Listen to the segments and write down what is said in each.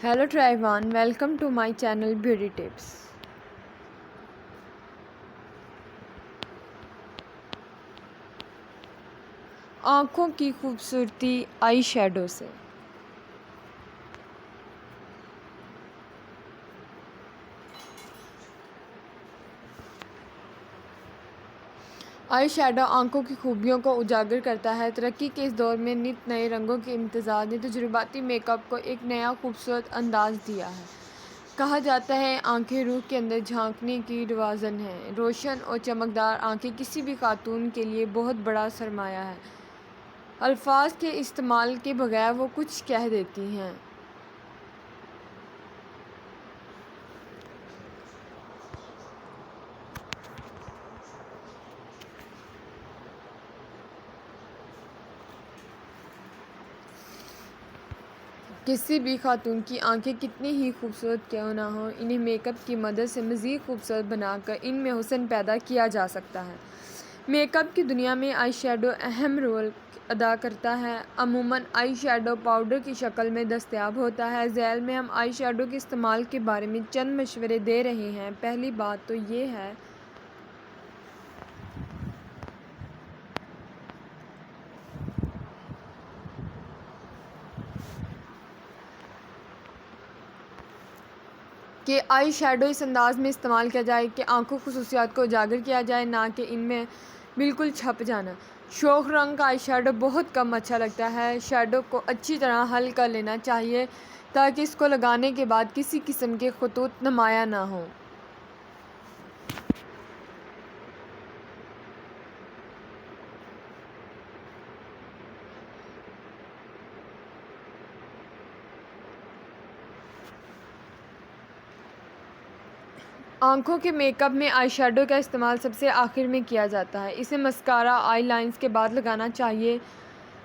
Hello to everyone, welcome to my channel Beauty Tips. आँखों की खूबसूरती आई शैडो से। आई शैडो आँखों की खूबियों को उजागर करता है। तरक्की के इस दौर में नित नए रंगों के इम्तिज़ाज ने तजुर्बाती मेकअप को एक नया खूबसूरत अंदाज़ दिया है। कहा जाता है आंखें रूह के अंदर झांकने की दरवाज़न हैं। रोशन और चमकदार आंखें किसी भी खातून के लिए बहुत बड़ा सरमाया है। अल्फाज के इस्तेमाल के बगैर वो कुछ कह देती हैं। किसी भी खातून की आंखें कितनी ही खूबसूरत क्यों ना हो, इन्हें मेकअप की मदद से मज़ीद खूबसूरत बनाकर इनमें हुस्न पैदा किया जा सकता है। मेकअप की दुनिया में आई शैडो अहम रोल अदा करता है। अमूमन आई शैडो पाउडर की शक्ल में दस्तयाब होता है। ज़ैल में हम आई शैडो के इस्तेमाल के बारे में चंद मशवरे दे रहे हैं। पहली बात तो ये है कि आई शैडो इस अंदाज़ में इस्तेमाल किया जाए कि आंखों खसूसियात को उजागर किया जाए, ना कि इनमें बिल्कुल छप जाना। शोख रंग का आई शैडो बहुत कम अच्छा लगता है। शैडो को अच्छी तरह हल कर लेना चाहिए ताकि इसको लगाने के बाद किसी किस्म के खतूत नुमाया ना हो। आँखों के मेकअप में आई शैडो का इस्तेमाल सबसे आखिर में किया जाता है। इसे मस्कारा आई लाइंस के बाद लगाना चाहिए।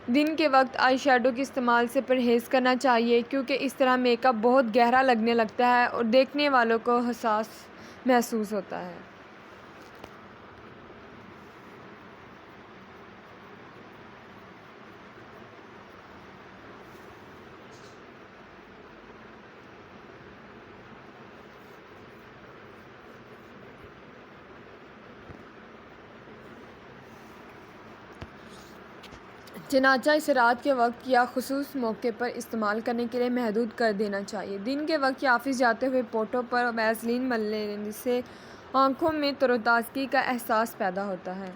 दिन के वक्त आई शैडो के इस्तेमाल से परहेज़ करना चाहिए क्योंकि इस तरह मेकअप बहुत गहरा लगने लगता है और देखने वालों को हसास महसूस होता है। चनाचा इसे रात के वक्त या खुसूस मौके पर इस्तेमाल करने के लिए महदूद कर देना चाहिए। दिन के वक्त या ऑफिस जाते हुए पोटों पर वैसलीन मल लेने से आँखों में तरोताज़गी का एहसास पैदा होता है।